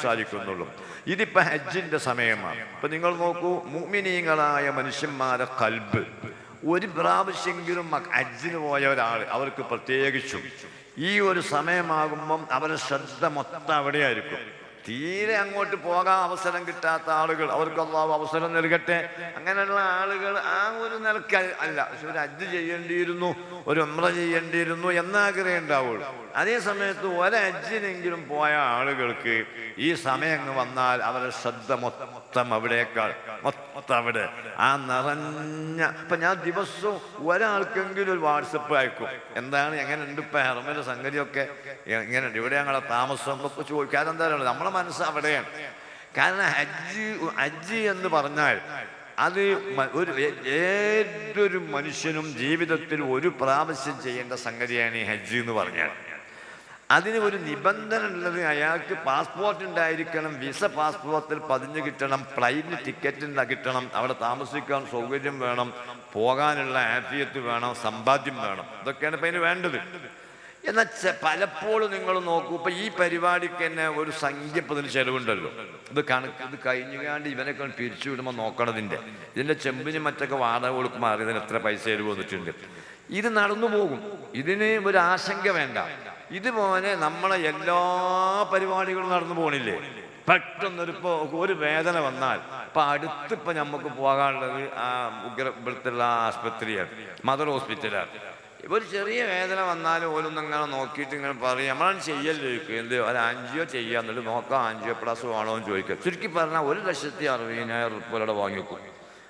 സാധിക്കുന്നുള്ളൂ. ഇതിപ്പോൾ ഹജ്ജിൻ്റെ സമയമാണ്. ഇപ്പം നിങ്ങൾ നോക്കൂ, മുഅ്മിനീങ്ങളായ മനുഷ്യന്മാരെ ഖൽബ് ഒരു പ്രാവശ്യമെങ്കിലും ഹജ്ജിന് പോയ ഒരാൾ, അവർക്ക് പ്രത്യേകിച്ചും ഈ ഒരു സമയമാകുമ്പം അവരുടെ ശ്രദ്ധ മൊത്തം അവിടെയായിരിക്കും. തീരെ അങ്ങോട്ട് പോകാൻ അവസരം കിട്ടാത്ത ആളുകൾ, അവർക്ക് അല്ലാഹു അവസരം നൽകട്ടെ. അങ്ങനെയുള്ള ആളുകൾ ആ ഒരു നിലക്ക് അല്ല, പക്ഷെ ഒരു ഹജ്ജ് ചെയ്യേണ്ടിയിരുന്നു, ഒരു ഉംറ ചെയ്യേണ്ടിയിരുന്നു എന്നാഗ്രഹം ഉണ്ടാവുള്ളൂ. അതേ സമയത്ത് ഒരു ഹജ്ജിനെങ്കിലും പോയ ആളുകൾക്ക് ഈ സമയം വന്നാൽ അവരുടെ ശ്രദ്ധ മൊത്തം അവിടേക്കാൾ മൊത്തം അവിടെ ആ നിറഞ്ഞ. ഇപ്പം ഞാൻ ദിവസവും ഒരാൾക്കെങ്കിലും ഒരു വാട്സപ്പ് അയക്കും, എന്താണ് എങ്ങനെയുണ്ട് ഇപ്പം ഹറമിലെ സംഗതിയൊക്കെ എങ്ങനെയുണ്ട്, ഇവിടെ ഞങ്ങളെ താമസം ഒക്കെ ചോദിക്കാതെ. എന്തായാലും നമ്മളെ മനസ്സ് അവിടെയാണ്. കാരണം ഹജ്ജ് എന്ന് പറഞ്ഞാൽ അത് ഏതൊരു മനുഷ്യനും ജീവിതത്തിൽ ഒരു പ്രാവശ്യം ചെയ്യേണ്ട സംഗതിയാണ് ഈ ഹജ്ജ് എന്ന് പറഞ്ഞാൽ. അതിന് ഒരു നിബന്ധന ഉള്ളത്, അയാൾക്ക് പാസ്പോർട്ട് ഉണ്ടായിരിക്കണം, വിസ പാസ്പോർട്ടിൽ പതിഞ്ഞ് കിട്ടണം, ഫ്ലൈറ്റിന് ടിക്കറ്റ് കിട്ടണം, അവിടെ താമസിക്കാൻ സൗകര്യം വേണം, പോകാനുള്ള ആഫിയത്ത് വേണം, സമ്പാദ്യം വേണം. ഇതൊക്കെയാണ് ഇപ്പം അതിന് വേണ്ടത്. എന്നാൽ പലപ്പോഴും നിങ്ങൾ നോക്കൂ, ഇപ്പം ഈ പരിപാടിക്ക് തന്നെ ഒരു സംഖ്യ ഇപ്പം ഇതിന് ചിലവുണ്ടല്ലോ. ഇത് കഴിഞ്ഞുകാണ്ട് ഇവനൊക്കെ പിരിച്ചു വിടുമ്പോൾ നോക്കണതിൻ്റെ ഇതിൻ്റെ ചെമ്പിന് മറ്റൊക്കെ വാടക കൊടുക്കുമ്പോൾ അറിയാൻ എത്ര പൈസ ചിലവ് വന്നിട്ടുണ്ട്. ഇത് നടന്നു പോകും, ഇതിന് ഒരു ആശങ്ക വേണ്ട. ഇതുപോലെ നമ്മളെ എല്ലാ പരിപാടികളും നടന്നു പോകണില്ലേ? പെട്ടെന്നൊരിപ്പോൾ ഒരു വേദന വന്നാൽ ഇപ്പം അടുത്തിപ്പോൾ നമുക്ക് പോകാനുള്ളത് ആ ഇവിടുത്തുള്ള ആശുപത്രിയാണ്, മദർ ഹോസ്പിറ്റലാണ്. ഒരു ചെറിയ വേദന വന്നാലും ഓരോന്നിങ്ങനെ നോക്കിയിട്ട് ഇങ്ങനെ പറയും, നമ്മളാണ് ചെയ്യല്ലോ, എന്ത് ഒരു ആൻജിയോ ചെയ്യാൻ, എന്നിട്ട് നോക്കാം ആൻജിയോ പ്ലസ് വേണോ എന്ന് ചോദിക്കുക. ചുരുക്കി പറഞ്ഞാൽ 1,60,000 റുപ്യയുടെ വാങ്ങിക്കും.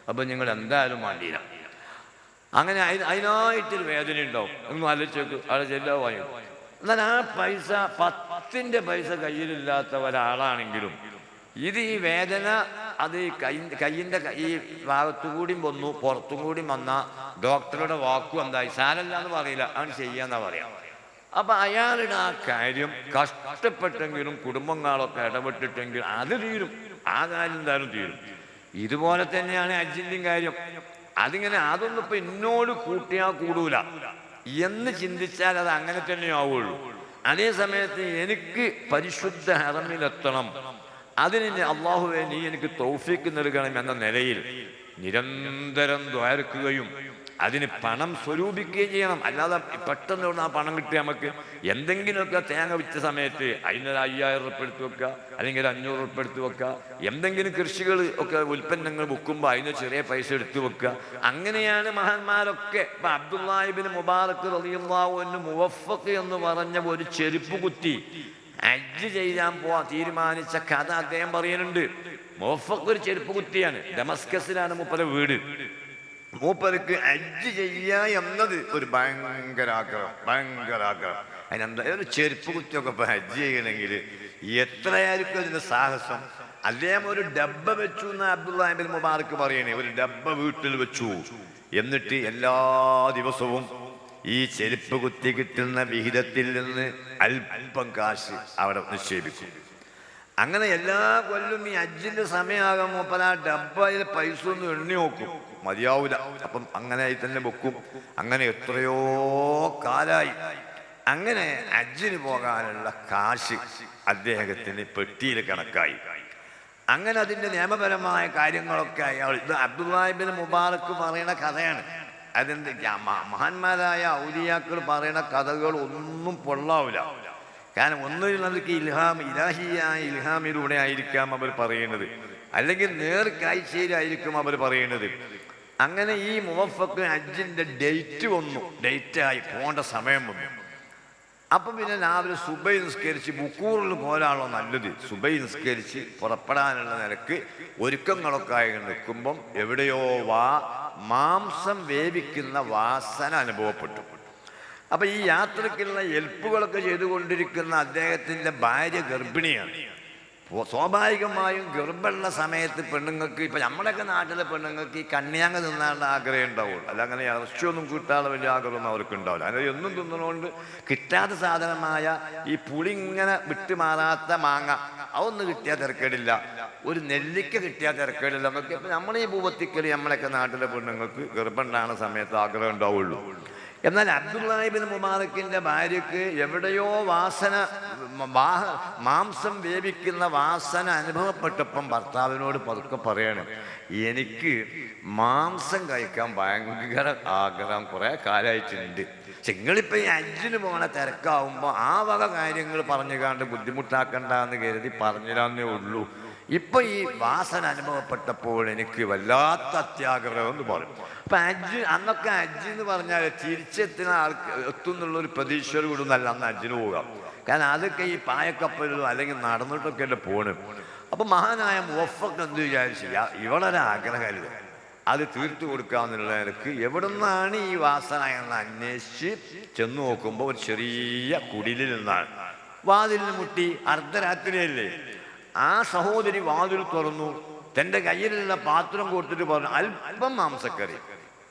അപ്പം നിങ്ങൾ എന്തായാലും വേണ്ടിയില്ല. അങ്ങനെ അതിനായിട്ടൊരു വേദന ഉണ്ടാവും. ഒന്നും ആലോചിച്ച് അവിടെ ചെല്ലാ വാങ്ങിക്കും. എന്നാൽ ആ പൈസ 10ൻ്റെ പൈസ കയ്യിലില്ലാത്ത ഒരാളാണെങ്കിലും ഇത് ഈ വേദന അത് കയ്യിൻ്റെ ഈ ഭാഗത്തുകൂടിയും വന്നു പുറത്തും കൂടിയും വന്ന ഡോക്ടറുടെ വാക്കും എന്തായി സാരല്ല എന്ന് പറയില്ല, അവൻ ചെയ്യാന്നാ പറയാം. അപ്പം അയാളുടെ ആ കാര്യം കഷ്ടപ്പെട്ടെങ്കിലും കുടുംബങ്ങളൊക്കെ ഇടപെട്ടിട്ടെങ്കിൽ അത് തീരും, ആ കാര്യം എന്തായാലും തീരും. ഇതുപോലെ തന്നെയാണ് ഹജ്ജിൻ്റെയും കാര്യം. അതിങ്ങനെ അതൊന്നും ഇപ്പം എന്നോട് കൂട്ടിയാൽ കൂടൂല എന്ന് ചിന്തിച്ചാൽ അത് അങ്ങനെ തന്നെ ആവുള്ളൂ. അതേ സമയത്ത് എനിക്ക് പരിശുദ്ധ ഹറമിലെത്തണം, അതിന് അല്ലാഹുവേ നീ എനിക്ക് തൗഫീക്ക് നൽകണം എന്ന നിലയിൽ നിരന്തരം ദ്വാരക്കുകയും അതിന് പണം സ്വരൂപിക്കുകയും ചെയ്യണം. അല്ലാതെ പെട്ടെന്ന് ആ പണം കിട്ടിയ നമുക്ക് എന്തെങ്കിലുമൊക്കെ തേങ്ങ വിറ്റ സമയത്ത് അതിനൊരു 5,000 റുപ്യ എടുത്ത് വെക്കുക, അല്ലെങ്കിൽ 500 റുപ്യ എടുത്ത് വെക്കുക. എന്തെങ്കിലും കൃഷികൾ ഒക്കെ ഉൽപ്പന്നങ്ങൾ വിൽക്കുമ്പോൾ അതിന് ചെറിയ പൈസ എടുത്തു വെക്കുക. അങ്ങനെയാണ് മഹാന്മാരൊക്കെ. ഇപ്പം അബ്ദുല്ലാഹി ഇബ്നു മുബാറക് റളിയല്ലാഹു അൻഹു മുവഫഖ് എന്ന് പറഞ്ഞ ഒരു ചെരുപ്പ് കുത്തി ഹജ്ജ് ചെയ്യാൻ പോവാൻ തീരുമാനിച്ച കഥ അദ്ദേഹം പറയുന്നുണ്ട്. മുവഫഖ് ഒരു ചെരുപ്പ് കുത്തിയാണ്, ഡമസ്കസിലാണ് മൂപ്പരെ വീട്. മൂപ്പർക്ക് ഹജ്ജ് ചെയ്യുക എന്നത് ഒരു ഭയങ്കര ആഗ്രഹം. അതിനെന്താ ഒരു ചെരുപ്പ് കുത്തിയൊക്കെ ഇപ്പം ഹജ്ജ് ചെയ്യണമെങ്കിൽ എത്രയായിരിക്കും അതിൻ്റെ സാഹസം. അദ്ദേഹം ഒരു ഡബ്ബ വെച്ചു എന്ന് അബ്ദുല്ലാഹി ഇബ്നു മുബാറക് പറയണേ. ഒരു ഡബ്ബ വീട്ടിൽ വെച്ചു, എന്നിട്ട് എല്ലാ ദിവസവും ഈ ചെരുപ്പ് കുത്തി കിട്ടുന്ന വിഹിതത്തിൽ നിന്ന് അല്പം കാശ് അവിടെ നിക്ഷേപിക്കും. അങ്ങനെ എല്ലാ കൊല്ലം ഈ ഹജ്ജിൻ്റെ സമയമാകുമ്പോൾ അപ്പം ആ ഡബ്ബയിൽ പൈസ ഒന്നും എണ്ണി നോക്കും, മതിയാവൂല. അപ്പം അങ്ങനെ തന്നെ വെക്കും. അങ്ങനെ എത്രയോ കാലായി. അങ്ങനെ ഹജ്ജിന് പോകാനുള്ള കാശ് അദ്ദേഹത്തിന് പെട്ടിയിൽ കണക്കായി. അങ്ങനെ അതിൻ്റെ നിയമപരമായ കാര്യങ്ങളൊക്കെ അയാൾ, ഇത് അബ്ദുല്ലാഹി ഇബ്നു മുബാറക് പറയുന്ന കഥയാണ്. അതെന്ത് മഹാന്മാരായ ഔലിയാക്കൾ പറയുന്ന കഥകൾ ഒന്നും പൊള്ളാവില്ല. കാരണം ഒന്നും നമുക്ക് ഇലാഹിയായ ഇൽഹാമിലൂടെ ആയിരിക്കാം അവർ പറയുന്നത്, അല്ലെങ്കിൽ നേർക്കാഴ്ചയിലായിരിക്കും അവർ പറയുന്നത്. അങ്ങനെ ഈ മുവഫഖ് ഹജ്ജിൻ്റെ ഡേറ്റ് വന്നു, ഡേറ്റായി പോകേണ്ട സമയം വന്നു. അപ്പം പിന്നെ രാവിലെ സുബൈ നിസ്കരിച്ച് ബുക്കൂറിൽ പോലാണല്ലോ നല്ലത്. സുബൈ നിസ്കരിച്ച് പുറപ്പെടാനുള്ള നിലക്ക് ഒരുക്കങ്ങളൊക്കെ ആയി നിൽക്കുമ്പം എവിടെയോ മാംസം വേവിക്കുന്ന വാസന അനുഭവപ്പെട്ടു. അപ്പം ഈ യാത്രക്കുള്ള ഹെൽപ്പുകളൊക്കെ ചെയ്തുകൊണ്ടിരിക്കുന്ന അദ്ദേഹത്തിൻ്റെ ഭാര്യ ഗർഭിണിയാണ്. സ്വാഭാവികമായും ഗർഭമുള്ള സമയത്ത് പെണ്ണുങ്ങൾക്ക്, ഇപ്പം നമ്മുടെയൊക്കെ നാട്ടിലെ പെണ്ണുങ്ങൾക്ക് ഈ കണ്ണിയാങ്ങ തിന്നാനുള്ള ആഗ്രഹം ഉണ്ടാവുള്ളൂ. അല്ല അങ്ങനെ ഇറച്ചിയൊന്നും കിട്ടാതെ വലിയ ആഗ്രഹമൊന്നും അവർക്ക് ഉണ്ടാവില്ല. അങ്ങനെ എന്നും തിന്നുന്നതുകൊണ്ട് കിട്ടാത്ത സാധനമായ ഈ പുളി ഇങ്ങനെ വിട്ടുമാറാത്ത മാങ്ങ അതൊന്നും കിട്ടിയാൽ തിരക്കേടില്ല, ഒരു നെല്ലിക്ക കിട്ടിയാൽ തിരക്കേടില്ല എന്നൊക്കെ ഇപ്പം നമ്മൾ ഈ ഭൂപത്തിക്കൽ നമ്മളൊക്കെ നാട്ടിലെ പെണ്ണുങ്ങൾക്ക് ഗർഭമുണ്ടാകുന്ന സമയത്ത് ആഗ്രഹം ഉണ്ടാവുള്ളൂ. എന്നാൽ അബ്ദുല്ലാഹി ഇബ്നു മുബാറക്കിൻ്റെ ഭാര്യയ്ക്ക് എവിടെയോ വാസന മാംസം വേവിക്കുന്ന വാസന അനുഭവപ്പെട്ടപ്പം ഭർത്താവിനോട് പതുക്കെ പറയണം, എനിക്ക് മാംസം കഴിക്കാൻ ഭയങ്കര ആഗ്രഹം കുറേ കാലമായിട്ടുണ്ട്. നിങ്ങളിപ്പോൾ ഈ ഹജ്ജിന് പോകണ തിരക്കാവുമ്പോൾ ആ വക കാര്യങ്ങൾ പറഞ്ഞു കണ്ട് ബുദ്ധിമുട്ടാക്കണ്ടെന്ന് കരുതി പറഞ്ഞിരാന്നേ ഉള്ളൂ. ഇപ്പൊ ഈ വാസന അനുഭവപ്പെട്ടപ്പോൾ എനിക്ക് വല്ലാത്ത അത്യാഗ്രഹം എന്ന് പറയും. അപ്പൊ ഹജ്ജ് അന്നൊക്കെ ഹജ്ജ് എന്ന് പറഞ്ഞാൽ തിരിച്ചെത്തുന്ന എത്തുന്നുള്ളൊരു പ്രതീക്ഷയോട് കൂടി നല്ല അന്ന് ഹജ്ജിന് പോകാം. കാരണം അതൊക്കെ ഈ പായക്കപ്പലിലും അല്ലെങ്കിൽ നടന്നിട്ടൊക്കെ അല്ലേ പോണ്. അപ്പൊ മഹാനായ മുവഫക്ക് എന്ത് വിചാരിച്ചില്ല, ഇവളൊരു ആഗ്രഹമല്ലേ, അത് തീർത്തു കൊടുക്കാന്നുള്ള നിലക്ക് എവിടെ നിന്നാണ് ഈ വാസന എന്ന് അന്വേഷിച്ച് ചെന്ന് നോക്കുമ്പോൾ ഒരു ചെറിയ കുടിലിൽ നിന്നാണ്. വാതിലിന് മുട്ടി, അർദ്ധരാത്രിയല്ലേ. ആ സഹോദരി വാതിൽ തുറന്നു, തൻ്റെ കയ്യിലുള്ള പാത്രം കൊടുത്തിട്ട് പറഞ്ഞു, അല്പം മാംസക്കറി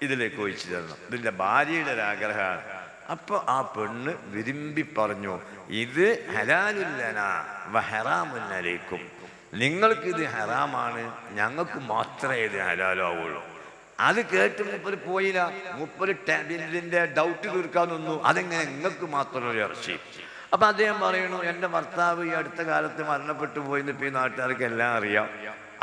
ഇതിലേക്ക് ഒഴിച്ചു തരണം. ഇതിൻ്റെ ഭാര്യയുടെ ഒരാഗ്രഹമാണ്. അപ്പോൾ ആ പെണ്ണ് വിരുമ്പി പറഞ്ഞു, ഇത് ഹലാലുല്ലനാ വഹറാമുന്നലേക്കും, നിങ്ങൾക്കിത് ഹറാമാണ്, ഞങ്ങൾക്ക് മാത്രമേ ഇത് ഹലാലാവുള്ളൂ. അത് കേട്ട് മൂപ്പര് പോയില്ല. മൂപ്പര് ഇതിൻ്റെ ഡൗട്ട് തീർക്കാൻ നിന്നു, അതെങ്ങനെ നിങ്ങൾക്ക് മാത്രമൊരു ഇറച്ചി. അപ്പം അദ്ദേഹം പറയുന്നു, എൻ്റെ ഭർത്താവ് ഈ അടുത്ത കാലത്ത് മരണപ്പെട്ടു പോയിന്ന് ഇപ്പം ഈ നാട്ടുകാർക്ക് എല്ലാം അറിയാം.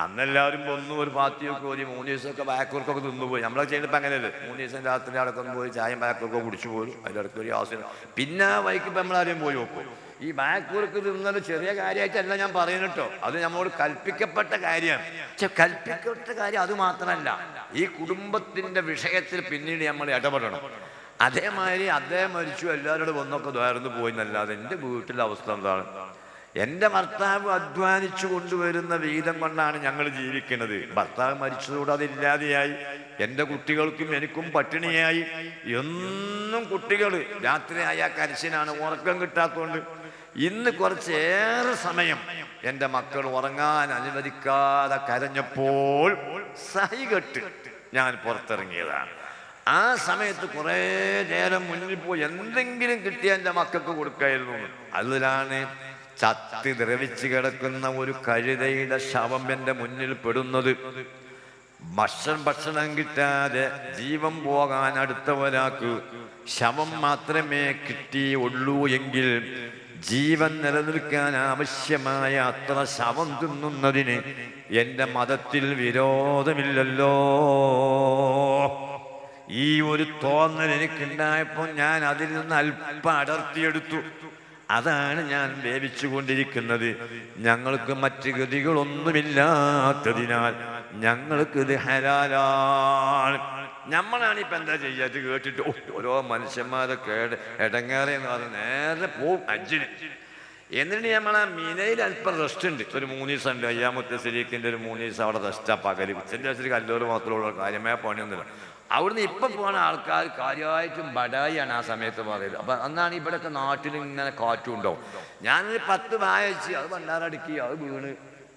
അന്നെല്ലാവരും ഒന്നും ഒരു പാത്തിയൊക്കെ പോയി 3 ദിവസമൊക്കെ ബാക്കൂർക്കൊക്കെ തിന്നുപോയി. നമ്മളൊക്കെ ചെയ്യുന്നപ്പോൾ അങ്ങനെയല്ലേ, 3 ദിവസം രാത്രി അടക്കം പോയി ചായയും ബാക്കൂർക്കൊക്കെ കുടിച്ചു പോലും. അതിൻ്റെ ഇടയ്ക്ക് ഒരു ആവശ്യം പിന്നെ ആ വൈക്ക് ഇപ്പം നമ്മളാരെയും പോയി നോക്കും. ഈ ബാക്കൂർക്ക് തിന്നത് ചെറിയ കാര്യമായിട്ടല്ല ഞാൻ പറയുന്നു, അത് നമ്മോട് കൽപ്പിക്കപ്പെട്ട കാര്യമാണ്. പക്ഷെ കൽപ്പിക്കപ്പെട്ട കാര്യം അത് മാത്രമല്ല, ഈ കുടുംബത്തിൻ്റെ വിഷയത്തിൽ പിന്നീട് നമ്മൾ ഇടപെടണം. അതേമാതിരി അദ്ദേഹം മരിച്ചു, എല്ലാവരോടും ഒന്നൊക്കെ ദ്വാരന്ന് പോയി എന്നല്ലാതെ എൻ്റെ വീട്ടിലെ അവസ്ഥ എന്താണ്? എൻ്റെ ഭർത്താവ് അധ്വാനിച്ചു കൊണ്ടുവരുന്ന വീതം കൊണ്ടാണ് ഞങ്ങൾ ജീവിക്കുന്നത്. ഭർത്താവ് മരിച്ചതോടെ അതില്ലാതെയായി. എൻ്റെ കുട്ടികൾക്കും എനിക്കും പട്ടിണിയായി. എന്നും കുട്ടികൾ രാത്രിയായ കരച്ചിലാണ്, ഉറക്കം കിട്ടാത്തതുകൊണ്ട്. ഇന്ന് കുറച്ചേറെ സമയം എൻ്റെ മക്കൾ ഉറങ്ങാൻ അനുവദിക്കാതെ കരഞ്ഞപ്പോൾ സഹികെട്ട് ഞാൻ പുറത്തിറങ്ങിയതാണ്. ആ സമയത്ത് കുറേ നേരം മുന്നിൽ പോയി എന്തെങ്കിലും കിട്ടിയ എൻ്റെ മക്കൾക്ക് കൊടുക്കായിരുന്നു. അതിലാണ് ചത്തി ദ്രവിച്ച് കിടക്കുന്ന ഒരു കഴുതയുടെ ശവം എൻ്റെ മുന്നിൽ പെടുന്നത്. ഭക്ഷണം കിട്ടാതെ ജീവൻ പോകാൻ അടുത്ത ഒരാൾക്ക് ശവം മാത്രമേ കിട്ടിയുള്ളൂ എങ്കിൽ ജീവൻ നിലനിൽക്കാൻ ആവശ്യമായ അത്ര ശവം തിന്നുന്നതിന് എൻ്റെ മതത്തിൽ വിരോധമില്ലല്ലോ. ഈ ഒരു തോന്നൽ എനിക്കുണ്ടായപ്പോൾ ഞാൻ അതിൽ നിന്ന് അല്പം അടർത്തിയെടുത്തു. അതാണ് ഞാൻ വേവിച്ചു കൊണ്ടിരിക്കുന്നത്. ഞങ്ങൾക്ക് മറ്റ് ഗതികളൊന്നുമില്ലാത്തതിനാൽ ഞങ്ങൾക്കിത് ഹലാലാണ്. നമ്മളാണിപ്പോൾ എന്താ ചെയ്യാത് കേട്ടിട്ട് ഓരോ മനുഷ്യന്മാരൊക്കെ ഇടങ്ങേറെന്ന് പറഞ്ഞ് നേരെ പോവും ഹജ്ജിന്. എന്നിട്ട് നമ്മളെ മിനയിൽ അല്പം റെസ്റ്റ് ഉണ്ട്, ഒരു 3 ദിവസം ഉണ്ട്. അയ്യാമത്തെ ശരീക്കിൻ്റെ ഒരു 3 ദിവസം അവിടെ റെസ്റ്റാ. പകല് ഉച്ചൻ്റെ ശരി കല്ലോറ് മാത്രമുള്ള കാര്യമായ പണിയൊന്നുമില്ല. അവിടുന്ന് ഇപ്പം പോകുന്ന ആൾക്കാർ കാര്യമായിട്ടും ബടായിയാണ് ആ സമയത്ത് പറയുന്നത്. അപ്പം അന്നാണ് ഇവിടെയൊക്കെ നാട്ടിൽ ഇങ്ങനെ കാറ്റും ഉണ്ടാവും. ഞാനൊരു 10 വായ വെച്ച് അത് ഭണ്ഡാരടുക്കി, അത് വീണ്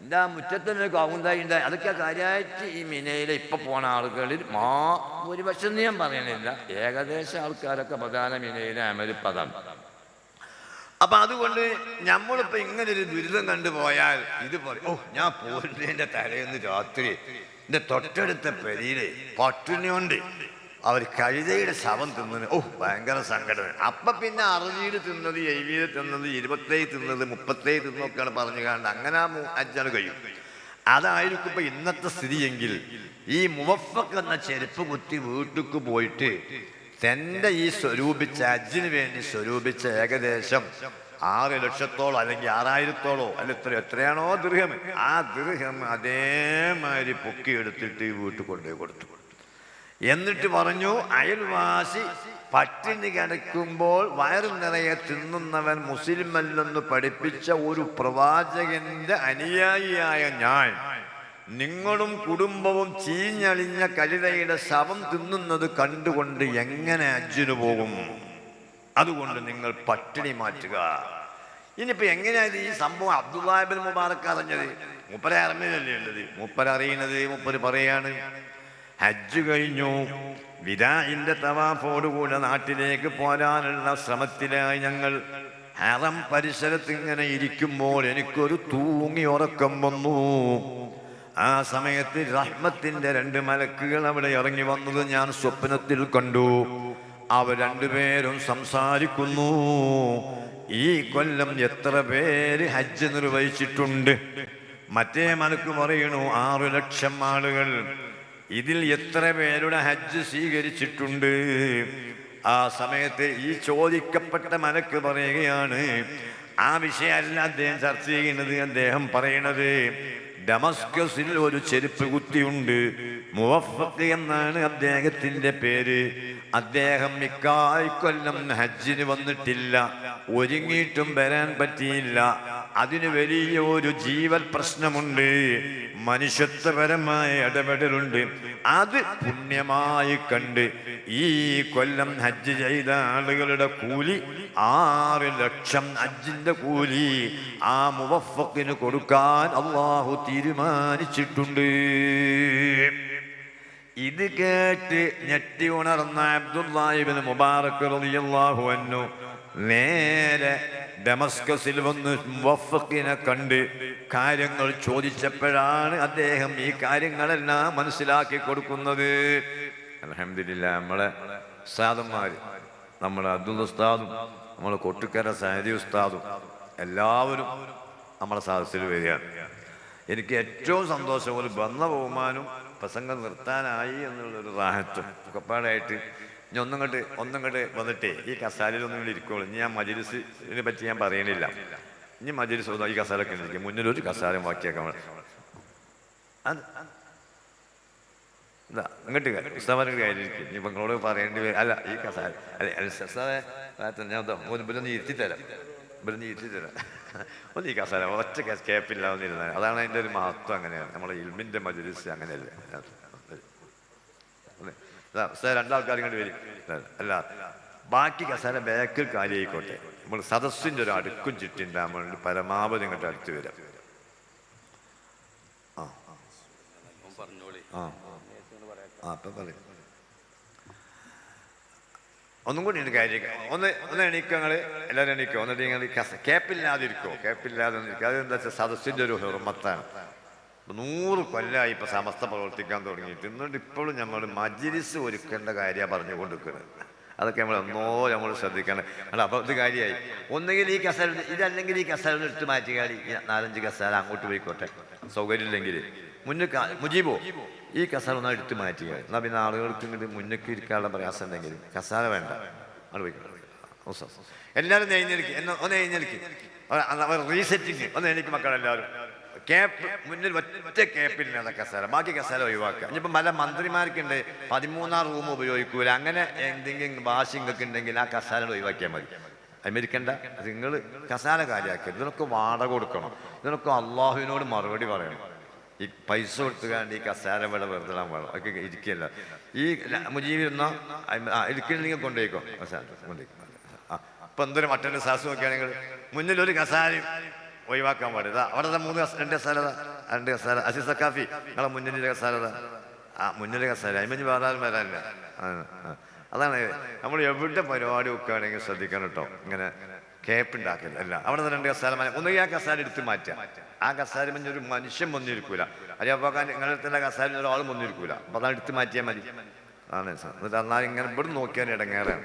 എൻ്റെ ആ മുറ്റത്തിന് കവുന്തായി ഉണ്ടായി. അതൊക്കെ കാര്യമായിട്ട് ഈ മിനയിൽ ഇപ്പം പോകുന്ന ആളുകളിൽ ഭൂരിപക്ഷം ഞാൻ പറയണില്ല, ഏകദേശം ആൾക്കാരൊക്കെ പ്രധാന മിനയിലെ അമരിപ്പതാണ്. അപ്പം അതുകൊണ്ട് നമ്മളിപ്പോൾ ഇങ്ങനൊരു ദുരിതം കണ്ടുപോയാൽ ഇത് പറയും, ഞാൻ പോരുന്നതിൻ്റെ തലേന്ന് രാത്രി എൻ്റെ തൊട്ടടുത്ത പെരിയില് പട്ടിണി കൊണ്ട് അവർ കഴുതയുടെ ശവം തിന്നത്, ഭയങ്കര സങ്കടം. അപ്പം പിന്നെ 60 തിന്നത്, 70 തിന്നത്, 27 തിന്നത്, 37 തിന്നൊക്കെയാണ് പറഞ്ഞു കാണുന്നത്. അങ്ങനെ അജ്ജാണ് കഴിയും. അതായിരിക്കും ഇപ്പം ഇന്നത്തെ സ്ഥിതിയെങ്കിൽ ഈ മുവഫക്ക് എന്ന ചെരുപ്പ് കുത്തി വീട്ടിക്ക് പോയിട്ട് തൻ്റെ ഈ സ്വരൂപിച്ച അജ്ജിന് വേണ്ടി സ്വരൂപിച്ച ഏകദേശം 6 ലക്ഷത്തോളം അല്ലെങ്കിൽ 6000-ഓളം അല്ല എത്രയാണോ ദിർഹം, ആ ദിർഹം അതേമാതിരി പൊക്കിയെടുത്തിട്ട് വീട്ടിൽ കൊണ്ടുപോയി കൊടുത്തു. എന്നിട്ട് പറഞ്ഞു, അയൽവാസി പട്ടിണി കിടക്കുമ്പോൾ വയറു നിറയെ തിന്നുന്നവൻ മുസ്ലിമല്ലെന്ന് പഠിപ്പിച്ച ഒരു പ്രവാചകന്റെ അനുയായിയായ ഞാൻ നിങ്ങളും കുടുംബവും ചീഞ്ഞളിഞ്ഞ കഴുതയുടെ ശവം തിന്നുന്നത് കണ്ടുകൊണ്ട് എങ്ങനെ ഹജ്ജിന് പോകും? അതുകൊണ്ട് നിങ്ങൾ പട്ടിണി മാറ്റുക. ഇനിയിപ്പോൾ എങ്ങനെയായത് ഈ സംഭവം അബ്ദുല്ലാഹ് ഇബ്നു മുബാറക്ക് അറിഞ്ഞത്? മൂപ്പരെ അറിഞ്ഞതല്ലേ ഉള്ളത്. മൂപ്പരറിയണത് മൂപ്പര് പറയാണ്, ഹജ്ജ് കഴിഞ്ഞു, വിദാഇന്റെ തവാഫോടുകൂടെ നാട്ടിലേക്ക് പോരാനുള്ള ശ്രമത്തിലായി ഞങ്ങൾ ഹറം പരിസരത്ത് ഇങ്ങനെ ഇരിക്കുമ്പോൾ എനിക്കൊരു തൂങ്ങി ഉറക്കം വന്നു. ആ സമയത്ത് റഹ്മത്തിന്റെ 2 മലക്കുകൾ അവിടെ ഇറങ്ങി വന്നത് ഞാൻ സ്വപ്നത്തിൽ കണ്ടു. അവർ 2 പേരും സംസാരിക്കുന്നു. ഈ കൊല്ലം എത്ര പേര് ഹജ്ജ് നിർവഹിച്ചിട്ടുണ്ട്? മറ്റേ മലക്ക് പറയണു 6 ലക്ഷം ആളുകൾ. ഇതിൽ എത്ര പേരുടെ ഹജ്ജ് സ്വീകരിച്ചിട്ടുണ്ട്? ആ സമയത്ത് ഈ ചോദിക്കപ്പെട്ട മലക്ക് പറയുകയാണ്, ആ വിഷയമല്ല അദ്ദേഹം ചർച്ച ചെയ്യുന്നത്. അദ്ദേഹം പറയണത് ഡമസ്കസിൽ ഒരു ചെരുപ്പ് കുത്തിയുണ്ട്, മുവഫഖ് എന്നാണ് അദ്ദേഹത്തിന്റെ പേര്. അദ്ദേഹം ഇക്കൊല്ലം ഹജ്ജിന് വന്നിട്ടില്ല, ഒരുങ്ങിയിട്ടും വരാൻ പറ്റിയില്ല. അതിന് വലിയ ഒരു ജീവൽ പ്രശ്നമുണ്ട്, മനുഷ്യത്വപരമായ ഇടപെടലുണ്ട്. അത് പുണ്യമായി കണ്ട് ഈ കൊല്ലം ഹജ്ജ് ചെയ്ത ആളുകളുടെ കൂലി 6 ലക്ഷം ഹജ്ജിന്റെ കൂലി ആ മുവഫഖിന് കൊടുക്കാൻ അല്ലാഹു തീരുമാനിച്ചിട്ടുണ്ട്. ഇത് കേട്ട് ഞെട്ടി ഉണർന്ന അബ്ദുല്ലാഹി ഇബ്നു മുബാറക് റളിയല്ലാഹു അൻഹു നേരെ ഡമസ്കസിൽ വന്ന് മുവഫഖിനെ കണ്ട് കാര്യങ്ങൾ ചോദിച്ചപ്പോഴാണ് അദ്ദേഹം ഈ കാര്യങ്ങളെല്ലാം മനസ്സിലാക്കി കൊടുക്കുന്നത്. അൽഹംദുലില്ലാഹ്, നമ്മളെ ഉസ്താദന്മാർ, നമ്മളെ അബ്ദുൽ ഉസ്താദും നമ്മളെ കൊട്ടുക്കര സഹദി ഉസ്താദും എല്ലാവരും നമ്മളെ സദസ്സിൽ വരികയാണ്. എനിക്ക് ഏറ്റവും സന്തോഷം ഒരു വന്ന ബഹുമാനും പ്രസംഗം നിർത്താനായി എന്നുള്ളൊരു റാഹത്തും ഒക്കെപ്പാടായിട്ട് ഇനി ഒന്നങ്ങോട്ട് വന്നിട്ടേ ഈ കസാലയിലൊന്നും ഇവിടെ ഇരിക്കുള്ളൂ. ഇനി ഞാൻ മജ്‌ലിസിനെ പറ്റി ഞാൻ പറയണില്ല. ഇനി മജ്‌ലിസ് ഈ കസാലൊക്കെ ഇരിക്കും, മുന്നിലൊരു കസാലം ബാക്കിയാക്കാൻ അങ്ങോട്ട് ഉസ്താദിന്റെ കാര്യമായിരിക്കും. ഇനി നിങ്ങളോട് പറയേണ്ടി വരും. അല്ല ഈ കസാല ഞാൻ ഇവരൊന്ന് ഇരുത്തിത്തരാം, ഒന്ന് ഈ കസാല ഒറ്റ കേപ്പില്ലാവുന്നിരുന്നാൽ അതാണ് അതിൻ്റെ ഒരു മഹത്വം. അങ്ങനെയാണ് നമ്മളെ ഇൽമിൻ്റെ മജ്‌ലിസ്, അങ്ങനെയല്ലേ. രണ്ടാൾക്കാർ ഇങ്ങോട്ട് വരും. അല്ല, ബാക്കി കസാല ബാക്കിൽ കാര്യമായിക്കോട്ടെ. നമ്മൾ സദസ്സിൻ്റെ ഒരു അടുക്കും ചുറ്റിണ്ടാകുമ്പോൾ പരമാവധി ഇങ്ങോട്ട് അടുത്ത് വരാം. അപ്പം പറയും. ഒന്നും കൂടി ഉണ്ട് കാര്യം. ഒന്ന് എണീക്കോ, നിങ്ങൾ എല്ലാവരും എണീക്കോ. എന്നിട്ട് നിങ്ങൾ കേപ്പില്ലാതിരിക്കോ, കേപ്പില്ലാതെ അതെന്താ വെച്ചാൽ സദസ്സിൻ്റെ ഒരു ഹുർമത്താണ്. 100 കൊല്ലമായി ഇപ്പം സമസ്ത പ്രവർത്തിക്കാൻ തുടങ്ങിയിട്ട്. എന്നിട്ട് ഇപ്പോഴും നമ്മൾ മജ്‌ലിസ് ഒരുക്കേണ്ട കാര്യമാണ് പറഞ്ഞുകൊണ്ടിരിക്കുന്നത്. അതൊക്കെ നമ്മൾ ശ്രദ്ധിക്കണം. അല്ല, അപ്പോൾ ഇത് കാര്യമായി. ഒന്നുകിൽ ഈ കസാല, ഇതല്ലെങ്കിൽ ഈ കസാല എടുത്ത് മാറ്റിക്കാടി 4-5 കസാല അങ്ങോട്ട് പോയിക്കോട്ടെ, സൗകര്യമില്ലെങ്കിൽ. മുജീബോ ഈ കസാല ഒന്നാ എടുത്ത് മാറ്റിക്കാടി. എന്നാൽ പിന്നെ ആളുകൾക്ക് ഇങ്ങോട്ട് മുന്നേക്ക് ഇരിക്കാനുള്ള പ്രയാസം ഉണ്ടെങ്കിൽ കസാല വേണ്ട, അവിടെ പോയിക്കോട്ടെ. എല്ലാവരും ഒന്ന് എഴുന്നേൽക്ക്, റീസെറ്റിങ് ഒന്ന് എനിക്ക് മക്കളെല്ലാവരും. കേപ്പ് മുന്നിൽ ഒറ്റ കേപ്പില്ല കസാല, ബാക്കി കസാല ഒഴിവാക്കുക. ഇനിയിപ്പോൾ പല മന്ത്രിമാർക്കുണ്ട് 13-ാം റൂം ഉപയോഗിക്കൂല. അങ്ങനെ എന്തെങ്കിലും വാശിങ്ങൊക്കെ ഉണ്ടെങ്കിൽ ആ കസാല ഒഴിവാക്കിയാൽ മതി. അമേരിക്കണ്ട, നിങ്ങൾ കസാല കാര്യമാക്കരുത്. ഇതിനൊക്കെ വാടക കൊടുക്കണം, ഇതിനൊക്കെ അള്ളാഹുവിനോട് മറുപടി പറയണം. ഈ പൈസ കൊടുത്തുകാണ്ട് ഈ കസാല ഇവിടെ വെറുതെ വേണം, ഒക്കെ ഇരിക്കുകയല്ല. ഈ മുജീബിരുന്നോ ഇരിക്കണമെങ്കിൽ കൊണ്ടുപോയിക്കോ കസാല കൊണ്ടുപോയിക്കോ. ഇപ്പം എന്തൊരു മറ്റൊരു സാസ് നോക്കുകയാണെങ്കിൽ മുന്നിലൊരു കസാലയും ഒഴിവാക്കാൻ പാടില്ല. അവിടെ 2 കസാല അസീസ് സക്കാഫി നിങ്ങളെ മുന്നിലെ കസാലത, ആ മുന്നിലെ കസാല അതിന് വേറെ ആരും വരാനില്ല. അതാണ് നമ്മൾ എവിടെ പരിപാടി വെക്കുകയാണെങ്കിൽ ശ്രദ്ധിക്കണം കേട്ടോ. ഇങ്ങനെ കേപ്പ് ഉണ്ടാക്കില്ല. അല്ല, അവിടെ 2 കസാല ഒന്നുകിൽ ആ കസാല എടുത്ത് മാറ്റാം. ആ കസാല ഒരു മനുഷ്യൻ വന്നിരിക്കൂല, അരിയപ്പോൾ നിങ്ങളുടെ കസാല ഒരാൾ വന്നിരിക്കൂല. അപ്പോൾ അതാണ് എടുത്ത് മാറ്റിയാൽ മതി. ആണ് സാർ. എന്നിട്ട് എന്നാൽ ഇങ്ങനെ ഇവിടെ നോക്കിയാൽ ഇടങ്ങേറാണ്.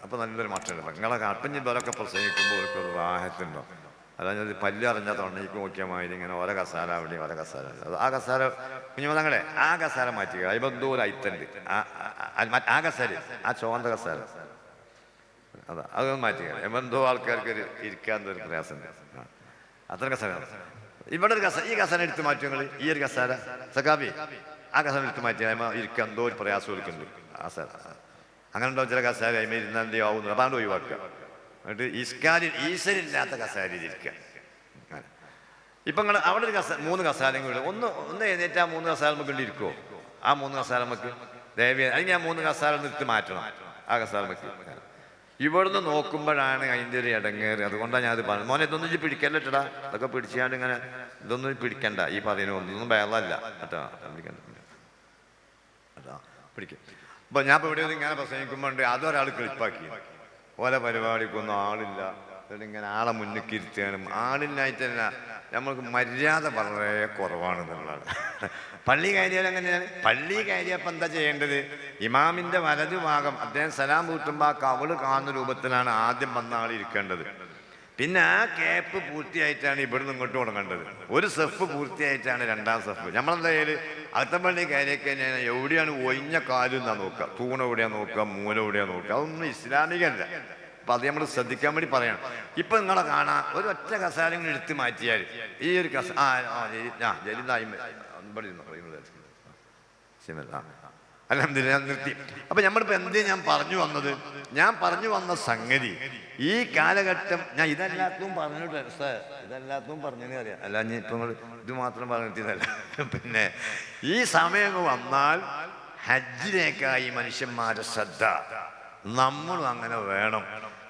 അപ്പോൾ നല്ലൊരു മാറ്റമുണ്ട്. നിങ്ങളെ കട്ടഞ്ഞ് ഇവരൊക്കെ പ്രസംഗിക്കുമ്പോൾ അവർക്കൊരു റാഹത്തുണ്ടോ. അതായത് പല്ല് അറിഞ്ഞാൽ തൊണ്ടയ്ക്ക് നോക്കിയാൽ മതി. ഇങ്ങനെ ഓരോ കസാല അവിടെ ഓരോ കസാല. ആ കസാല കുഞ്ഞു തങ്ങളെ ആ കസാല മാറ്റുക. അതിപ്പോൾ എന്തോ ഒരു ഐത്തുണ്ട്. ആ കസാല, ആ ചുവന്ന കസാല, അതൊന്നും മാറ്റുക. എന്തോ ആൾക്കാർക്ക് ഇരിക്കാൻ ഒരു പ്രയാസമുണ്ട്. അത്ര കസാല. ഇവിടെ ഒരു കസാല, ഈ കസാല എടുത്ത് മാറ്റുക നിങ്ങൾ. ഈ ഒരു കസാല സക്കാബി ആ കസാല എടുത്ത് മാറ്റിയാൽ ഇരിക്കാൻ എന്തോ ഒരു പ്രയാസം എടുക്കുന്നുണ്ട്. ആ സാല അങ്ങനെ ഉണ്ടോ ചില കസാല ഇരുന്നാൽ എന്ത് ആവുന്നു, അതാണ് ഒഴിവാക്കുക. എന്നിട്ട് ഈശ്വരില്ലാത്ത കസാലയിൽ ഇരിക്കുക. ഇപ്പം നിങ്ങൾ അവിടെ ഒരു 3 കസാലയും കൂടി ഒന്ന് എഴുന്നേറ്റ് ആ 3 കസാല നമുക്ക് ഇരിക്കുമോ? ആ 3 കസാല നമുക്ക് ദയവേ അല്ലെങ്കിൽ ആ 3 കസാല നിർത്തി മാറ്റണം. ആ കസാല നമുക്ക് ഇവിടുന്ന് നോക്കുമ്പോഴാണ് അതിൻ്റെ ഒരു ഇടങ്ങേറ്. അതുകൊണ്ടാണ് ഞാനത് പറഞ്ഞത്. മോനെ ഇതൊന്നും പിടിക്കല്ലേട്ടാ, അതൊക്കെ പിടിച്ചാണ്ട് ഇങ്ങനെ ഇതൊന്നും പിടിക്കണ്ട. ഈ പറയുന്നൊന്നും വേളല്ല കേട്ടോ, പിടിക്കണ്ട കേട്ടോ, പിടിക്കും. അപ്പോൾ ഞാൻ ഇപ്പോൾ ഇവിടെ ഇങ്ങനെ പ്രസംഗിക്കുമ്പോണ്ട് അതൊരാൾ ക്ലിപ്പാക്കി ഓരോ പരിപാടിക്കൊന്നും ആളില്ല. ഇങ്ങനെ ആളെ മുന്നിൽ ഇരുത്തുകയാണ്. ആളില്ലായിട്ട് തന്നെ നമ്മൾക്ക് മര്യാദ വളരെ കുറവാണെന്നുള്ളതാണ്. പള്ളി കയറിയാൽ എങ്ങനെയാണ്? പള്ളി കയറിയപ്പോൾ എന്താ ചെയ്യേണ്ടത്? ഇമാമിൻ്റെ വലതുഭാഗം അദ്ദേഹം സലാം കൂട്ടുമ്പോൾ ആ കവള് കാണുന്ന രൂപത്തിലാണ് ആദ്യം വന്ന ആൾ ഇരിക്കേണ്ടത്. പിന്നെ ആ ക്യാപ്പ് പൂർത്തിയായിട്ടാണ് ഇവിടുന്ന് ഇങ്ങോട്ട് തുടങ്ങേണ്ടത്. ഒരു സെഫ് പൂർത്തിയായിട്ടാണ് രണ്ടാം സെഫ്. നമ്മളെന്തായാലും അകത്തപ്പള്ളി കയറിയൊക്കെ എവിടെയാണ് ഒഴിഞ്ഞ കാലെന്നാ നോക്കുക, തൂണ എവിടെയാണ് നോക്കുക, മൂല എവിടെയാണ് നോക്കുക. അതൊന്നും ഇസ്ലാമികല്ല. അപ്പം അത് നമ്മൾ ശ്രദ്ധിക്കാൻ വേണ്ടി പറയണം. ഇപ്പം നിങ്ങളെ കാണാൻ ഒരു ഒറ്റ കസാരം എടുത്ത് മാറ്റിയാൽ ഈ ഒരു അൽഹംദുലില്ലാ നിർത്തി. അപ്പം നമ്മളിപ്പോൾ എന്ത് ഞാൻ പറഞ്ഞു വന്നത്? ഞാൻ പറഞ്ഞു വന്ന സംഗതി ഈ കാലഘട്ടം ഞാൻ ഇതെല്ലാത്തും പറഞ്ഞിട്ട് ഇതെല്ലാത്തും പറഞ്ഞെന്ന് അറിയാം. അല്ല ഞാൻ ഇപ്പം ഇത് മാത്രം പറഞ്ഞിട്ടല്ല. പിന്നെ ഈ സമയം വന്നാൽ ഹജ്ജിലേക്കായി മനുഷ്യന്മാരുടെ ശ്രദ്ധ നമ്മളും അങ്ങനെ വേണം.